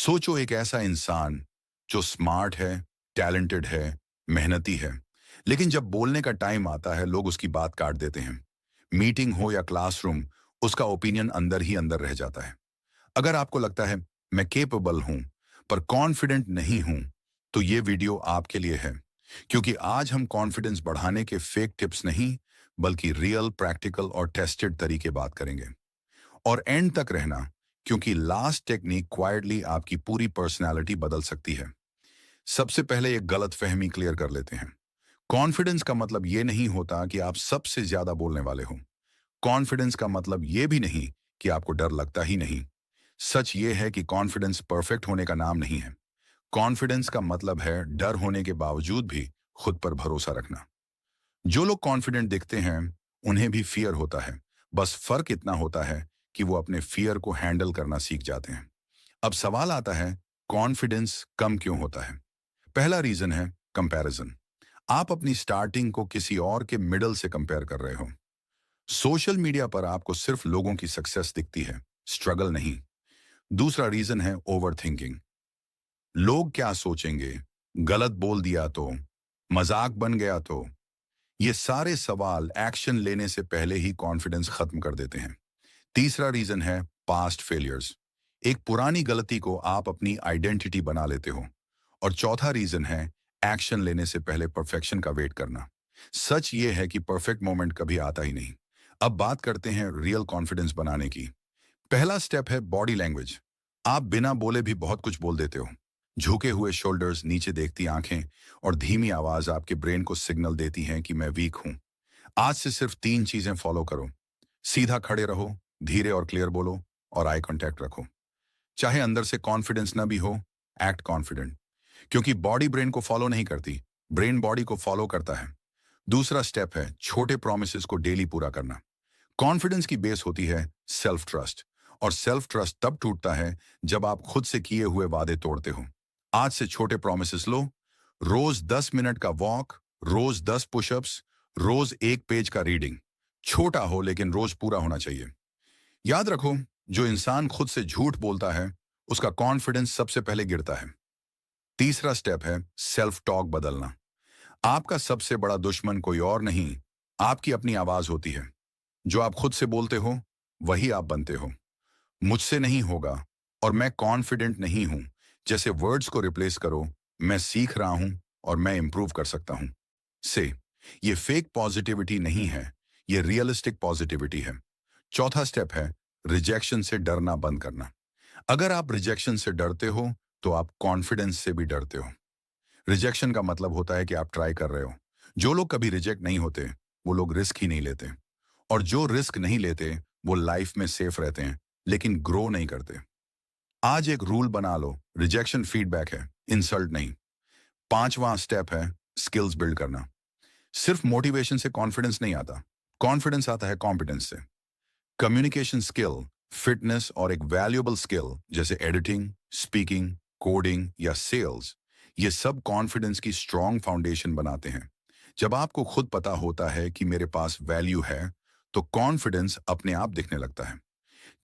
सोचो एक ऐसा इंसान जो स्मार्ट है, टैलेंटेड है, मेहनती है, लेकिन जब बोलने का टाइम आता है लोग उसकी बात काट देते हैं। मीटिंग हो या क्लासरूम, उसका ओपिनियन अंदर ही अंदर रह जाता है। अगर आपको लगता है मैं कैपेबल हूं पर कॉन्फिडेंट नहीं हूं, तो ये वीडियो आपके लिए है। क्योंकि आज हम कॉन्फिडेंस बढ़ाने के फेक टिप्स नहीं, बल्कि रियल, प्रैक्टिकल और टेस्टेड तरीके बात करेंगे। और एंड तक रहना, क्योंकि लास्ट टेक्निक क्वाइटली आपकी पूरी पर्सनालिटी बदल सकती है। सबसे पहले एक गलत फहमी क्लियर कर लेते हैं। कॉन्फिडेंस का मतलब ये नहीं होता कि आप सबसे ज्यादा बोलने वाले हो। कॉन्फिडेंस का मतलब ये भी नहीं कि आपको डर लगता ही नहीं। सच ये है कि कॉन्फिडेंस परफेक्ट होने का नाम नहीं है। कॉन्फिडेंस का मतलब है डर होने के बावजूद भी खुद पर भरोसा रखना। जो लोग कॉन्फिडेंट दिखते हैं, उन्हें भी फियर होता है। बस फर्क इतना होता है कि वो अपने फियर को हैंडल करना सीख जाते हैं। अब सवाल आता है, कॉन्फिडेंस कम क्यों होता है? पहला रीजन है कंपैरिजन। आप अपनी स्टार्टिंग को किसी और के मिडल से कंपेयर कर रहे हो। सोशल मीडिया पर आपको सिर्फ लोगों की सक्सेस दिखती है, स्ट्रगल नहीं। दूसरा रीजन है ओवर थिंकिंग। लोग क्या सोचेंगे, गलत बोल दिया तो, मजाक बन गया तो, ये सारे सवाल एक्शन लेने से पहले ही कॉन्फिडेंस खत्म कर देते हैं। तीसरा रीजन है पास्ट फेलियर्स। एक पुरानी गलती को आप अपनी आइडेंटिटी बना लेते हो। और चौथा रीजन है एक्शन लेने से पहले परफेक्शन का वेट करना। सच ये है कि परफेक्ट मोमेंट कभी आता ही नहीं। अब बात करते हैं रियल कॉन्फिडेंस बनाने की। पहला स्टेप है बॉडी लैंग्वेज। आप बिना बोले भी बहुत कुछ बोल देते हो। झुके हुए शोल्डर्स, नीचे देखती आंखें और धीमी आवाज आपके ब्रेन को सिग्नल देती हैं कि मैं वीक हूं। आज से सिर्फ तीन चीजें फॉलो करो। सीधा खड़े रहो, धीरे और क्लियर बोलो, और आई कांटेक्ट रखो। चाहे अंदर से कॉन्फिडेंस ना भी हो, एक्ट कॉन्फिडेंट। क्योंकि बॉडी ब्रेन को फॉलो नहीं करती, ब्रेन बॉडी को फॉलो करता है। दूसरा स्टेप है छोटे प्रोमिसेस को डेली पूरा करना। कॉन्फिडेंस की बेस होती है सेल्फ ट्रस्ट। और सेल्फ ट्रस्ट तब टूटता है जब आप खुद से किए हुए वादे तोड़ते हो। आज से छोटे प्रोमिसेस लो। रोज 10 मिनट का वॉक, रोज 10 पुशअप्स, रोज एक पेज का रीडिंग। छोटा हो लेकिन रोज पूरा होना चाहिए। याद रखो, जो इंसान खुद से झूठ बोलता है, उसका कॉन्फिडेंस सबसे पहले गिरता है। तीसरा स्टेप है सेल्फ टॉक बदलना। आपका सबसे बड़ा दुश्मन कोई और नहीं, आपकी अपनी आवाज होती है। जो आप खुद से बोलते हो, वही आप बनते हो। मुझसे नहीं होगा और मैं कॉन्फिडेंट नहीं हूं जैसे वर्ड्स को रिप्लेस करो, मैं सीख रहा हूं और मैं इंप्रूव कर सकता हूं से। ये फेक पॉजिटिविटी नहीं है, ये रियलिस्टिक पॉजिटिविटी है। चौथा स्टेप है रिजेक्शन से डरना बंद करना। अगर आप रिजेक्शन से डरते हो, तो आप कॉन्फिडेंस से भी डरते हो। रिजेक्शन का मतलब होता है कि आप ट्राई कर रहे हो। जो लोग कभी रिजेक्ट नहीं होते, वो लोग रिस्क ही नहीं लेते। और जो रिस्क नहीं लेते, वो लाइफ में सेफ रहते हैं, लेकिन ग्रो नहीं करते। आज एक रूल बना लो, रिजेक्शन फीडबैक है, इंसल्ट नहीं। पांचवा स्टेप है स्किल्स बिल्ड करना। सिर्फ मोटिवेशन से कॉन्फिडेंस नहीं आता, कॉन्फिडेंस आता है कॉम्पिटेंस से। कम्युनिकेशन स्किल, फिटनेस और एक वैल्यूएबल स्किल जैसे एडिटिंग, स्पीकिंग, कोडिंग या सेल्स, ये सब कॉन्फिडेंस की स्ट्रॉन्ग फाउंडेशन बनाते हैं। जब आपको खुद पता होता है कि मेरे पास वैल्यू है, तो कॉन्फिडेंस अपने आप दिखने लगता है।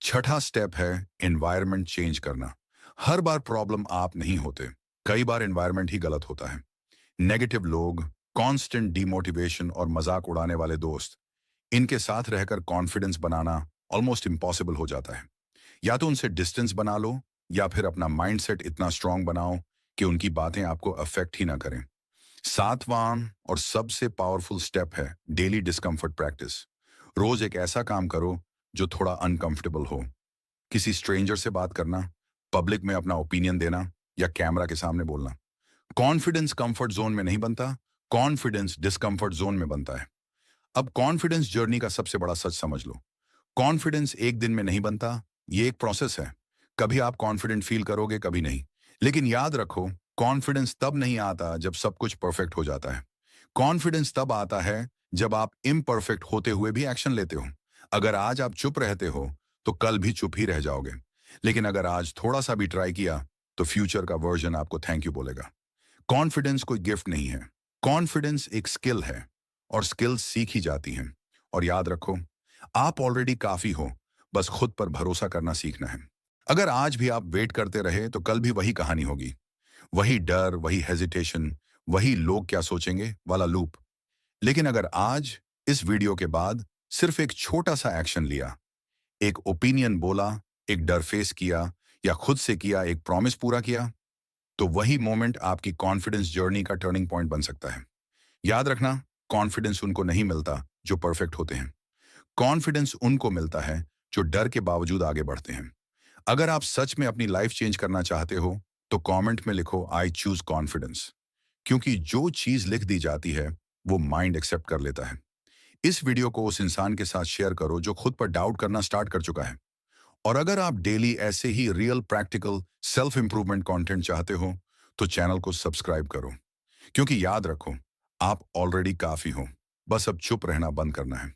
छठा स्टेप है एनवायरनमेंट चेंज करना। हर बार प्रॉब्लम आप नहीं होते, कई बार एनवायरनमेंट ही गलत होता है। नेगेटिव लोग, कांस्टेंट डिमोटिवेशन और मजाक उड़ाने वाले दोस्त, इनके साथ रहकर कॉन्फिडेंस बनाना ऑलमोस्ट इम्पॉसिबल हो जाता है। या तो उनसे डिस्टेंस बना लो, या फिर अपना माइंडसेट इतना स्ट्रांग बनाओ कि उनकी बातें आपको अफेक्ट ही ना करें। सातवां और सबसे पावरफुल स्टेप है डेली डिस्कम्फर्ट प्रैक्टिस। रोज एक ऐसा काम करो जो थोड़ा अनकंफर्टेबल हो। किसी स्ट्रेंजर से बात करना, पब्लिक में अपना ओपिनियन देना, या कैमरा के सामने बोलना। कॉन्फिडेंस कंफर्ट जोन में नहीं बनता, कॉन्फिडेंस डिस्कम्फर्ट जोन में बनता है। अब कॉन्फिडेंस जर्नी का सबसे बड़ा सच समझ लो। कॉन्फिडेंस एक दिन में नहीं बनता, ये एक प्रोसेस है। कभी आप कॉन्फिडेंट फील करोगे, कभी नहीं। लेकिन याद रखो, कॉन्फिडेंस तब नहीं आता जब सब कुछ परफेक्ट हो जाता है। कॉन्फिडेंस तब आता है जब आप इम्परफेक्ट होते हुए भी एक्शन लेते हो। अगर आज आप चुप रहते हो, तो कल भी चुप ही रह जाओगे। लेकिन अगर आज थोड़ा सा भी ट्राई किया, तो फ्यूचर का वर्जन आपको थैंक यू बोलेगा। कॉन्फिडेंस कोई गिफ्ट नहीं है, कॉन्फिडेंस एक स्किल है। और स्किल्स सीखी जाती हैं। और याद रखो, आप ऑलरेडी काफी हो, बस खुद पर भरोसा करना सीखना है। अगर आज भी आप वेट करते रहे तो कल भी वही कहानी होगी। वही डर, वही हेजिटेशन, वही लोग क्या सोचेंगे वाला लूप। लेकिन अगर आज इस वीडियो के बाद सिर्फ एक छोटा सा एक्शन लिया, एक ओपिनियन बोला, एक डर फेस किया या खुद से किया एक प्रॉमिस पूरा किया, तो वही मोमेंट आपकी कॉन्फिडेंस जर्नी का टर्निंग पॉइंट बन सकता है। याद रखना, कॉन्फिडेंस उनको नहीं मिलता जो परफेक्ट होते हैं। कॉन्फिडेंस उनको मिलता है जो डर के बावजूद आगे बढ़ते हैं। अगर आप सच में अपनी लाइफ चेंज करना चाहते हो तो कमेंट में लिखो आई चूज कॉन्फिडेंस, क्योंकि जो चीज लिख दी जाती है वो माइंड एक्सेप्ट कर लेता है। इस वीडियो को उस इंसान के साथ शेयर करो जो खुद पर डाउट करना स्टार्ट कर चुका है। और अगर आप डेली ऐसे ही real practical self improvement content चाहते हो तो चैनल को सब्सक्राइब करो, क्योंकि याद रखो, आप ऑलरेडी काफी हो, बस अब चुप रहना बंद करना है।